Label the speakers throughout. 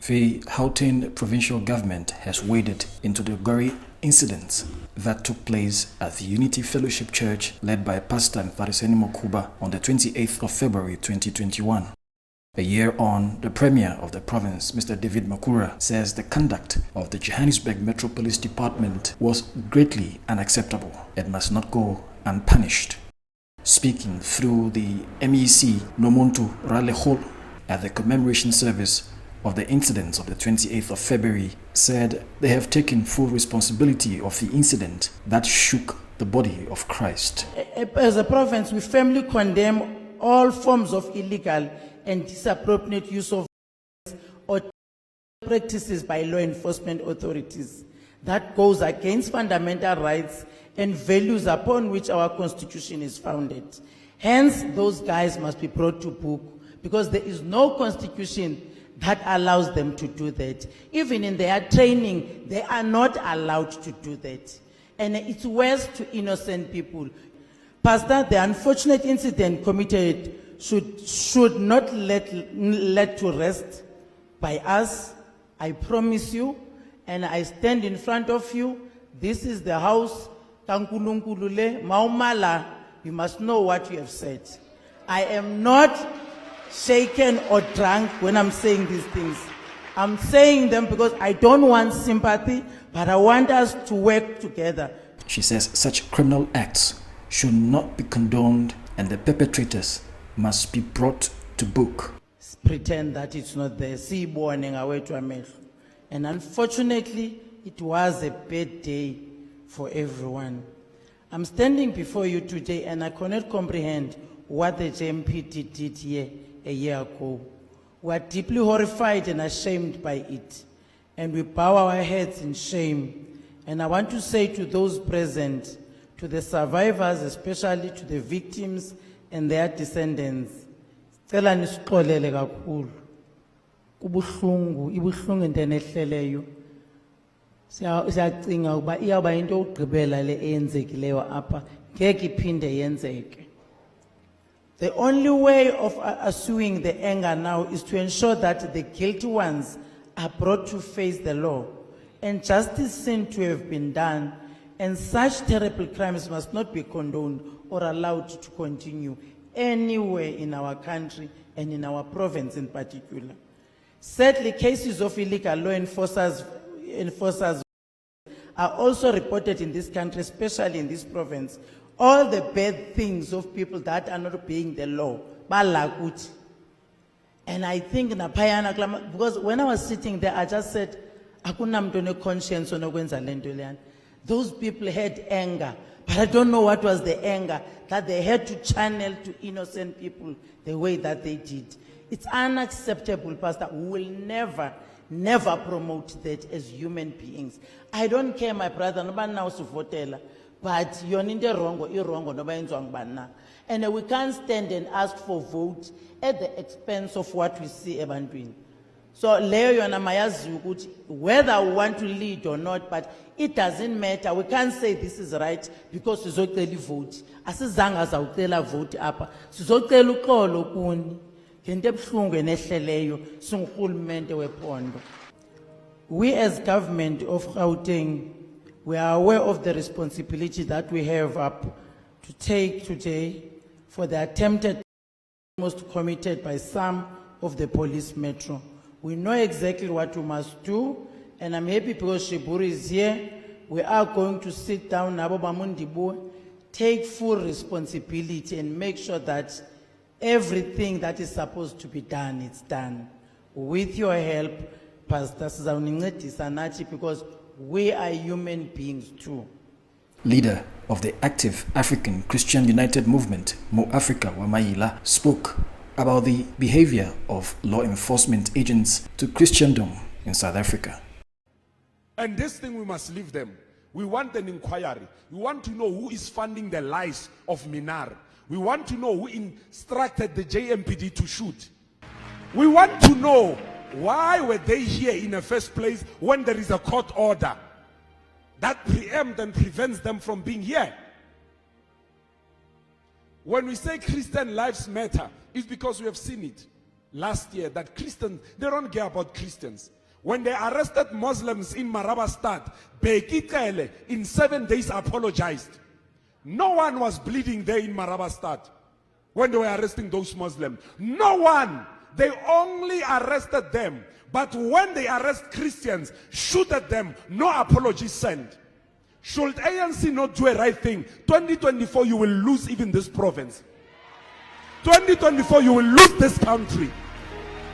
Speaker 1: The Gauteng provincial government has waded into the gory incidents that took place at the Unity Fellowship Church led by Pastor Mukhuba'S on the 28th of February 2021. A year on, the Premier of the province, Mr. David Makura, says the conduct of the Johannesburg Metro Police Department was greatly unacceptable. It must not go unpunished. Speaking through the MEC Nomuntu Ralehol at the commemoration service of the incidents of the 28th of February, said they have taken full responsibility of the incident that shook the body of Christ.
Speaker 2: As a province, we firmly condemn all forms of illegal and disappropriate use of or practices by law enforcement authorities that goes against fundamental rights and values upon which our constitution is founded. Hence, those guys must be brought to book because there is no constitution that allows them to do that. Even in their training, they are not allowed to do that. And it's worse to innocent people. Pastor, the unfortunate incident committed should not let to rest by us. I promise you, and I stand in front of you. This is the house. Kankulunkulu Maumala, you must know what you have said. I am not shaken or drunk when I'm saying these things. I'm saying them because I don't want sympathy, but I want us to work together.
Speaker 1: She says such criminal acts should not be condoned and the perpetrators must be brought to book.
Speaker 2: Pretend that it's not there. See, and unfortunately, it was a bad day for everyone. I'm standing before you today and I cannot comprehend what the JMPT did here a year ago. We are deeply horrified and ashamed by it, and we bow our heads in shame. And I want to say to those present, to the survivors, especially to the victims and their descendants, cela nisixolele kakhulu. Kubuhlungu, ibuhlungu into enehleleyo. Siyacinga ukuba iyawuba into yokugqibela le eyenzekileyo apha, ngeke iphinde yenzeke. The only way of assuming the anger now is to ensure that the guilty ones are brought to face the law and justice seems to have been done, and such terrible crimes must not be condoned or allowed to continue anywhere in our country and in our province in particular. Sadly, cases of illegal law enforcers are also reported in this country, especially in this province. All the bad things of people that are not obeying the law. And I think, because when I was sitting there, I just said, conscience. Those people had anger, but I don't know what was the anger that they had to channel to innocent people the way that they did. It's unacceptable, Pastor. We will never promote that as human beings. I don't care, my brother, but you're in the wrong, and we can't stand and ask for vote at the expense of what we see everyone doing. So whether we want to lead or not, but it doesn't matter. We can't say this is right because sizocela vote. Asizange azawucela vote apha. Sizocela uxolo kuni. Ngento ebuhlungu enehleleyo singurhulumente wephondo. We as government of Gauteng, we are aware of the responsibility that we have up to take today for the attempted most committed by some of the police metro. We know exactly what we must do, and I'm happy because Shiburi is here. We are going to sit down, take full responsibility and make sure that everything that is supposed to be done, it's done. With your help, Pastor Sanachi, because we are human beings too.
Speaker 1: Leader of the active African Christian United Movement, Mo Africa Wamaila, spoke about the behavior of law enforcement agents to Christendom in South Africa.
Speaker 3: And this thing we must leave them. We want an inquiry. We want to know who is funding the lies of Minar. We want to know who instructed the JMPD to shoot. We want to know why were they here in the first place when there is a court order that preempts and prevents them from being here. When we say Christian lives matter, it's because we have seen it. last year that Christians, they don't care about Christians. When they arrested Muslims in Mukhuba'S, Bekikele in 7 days apologized. No one was bleeding there in Mukhuba'S when they were arresting those Muslims. No one. They only arrested them. But when they arrest Christians, shoot at them, no apology sent. Should ANC not do a right thing, 2024 you will lose even this province. 2024 you will lose this country.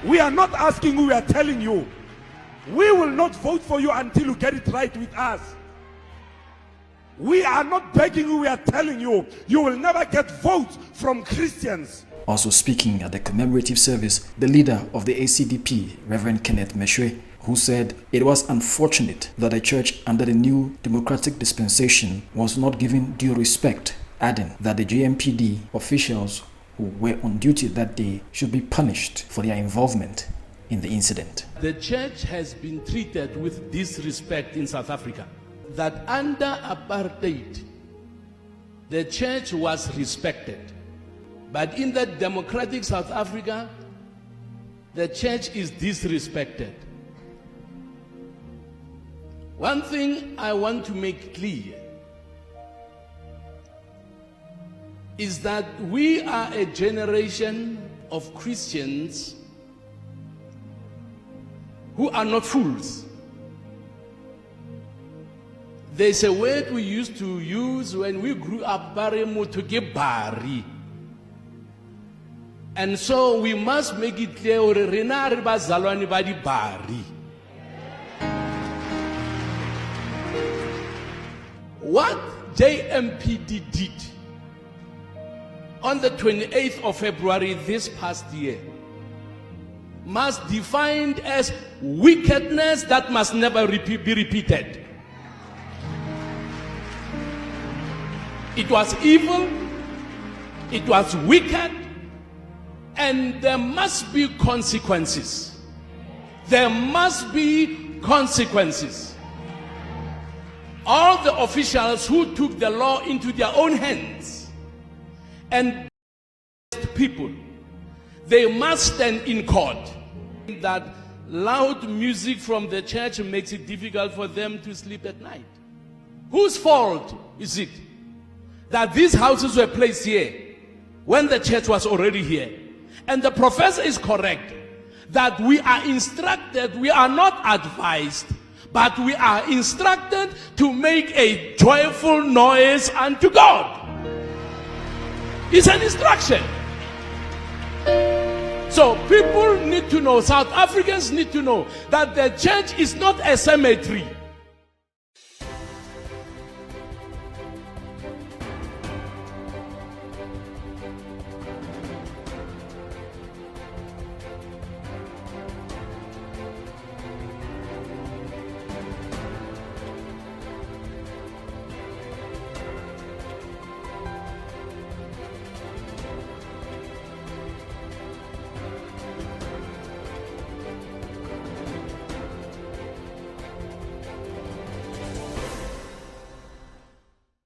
Speaker 3: We are not asking you, we are telling you. We will not vote for you until you get it right with us. We are not begging you, we are telling you. You will never get votes from Christians.
Speaker 1: Also speaking at the commemorative service, the leader of the ACDP, Reverend Kenneth Meshwe, who said it was unfortunate that the church under the new democratic dispensation was not given due respect, adding that the JMPD officials who were on duty that day should be punished for their involvement in the incident.
Speaker 4: The church has been treated with disrespect in South Africa. That under apartheid, the church was respected. But in the democratic South Africa, the church is disrespected. One thing I want to make clear is that we are a generation of Christians who are not fools. There's a word we used to use when we grew up, bari. And so we must make it clear, bari. What JMPD did on the 28th of February this past year must be defined as wickedness that must never be repeated. It was evil, it was wicked, and there must be consequences. There must be consequences. All the officials who took the law into their own hands and people, they must stand in court. That loud music from the church makes it difficult for them to sleep at night. Whose fault is it that these houses were placed here when the church was already here? And the professor is correct that we are instructed, we are not advised, but we are instructed to make a joyful noise unto God. It's an instruction. So people need to know, South Africans need to know that the church is not a cemetery.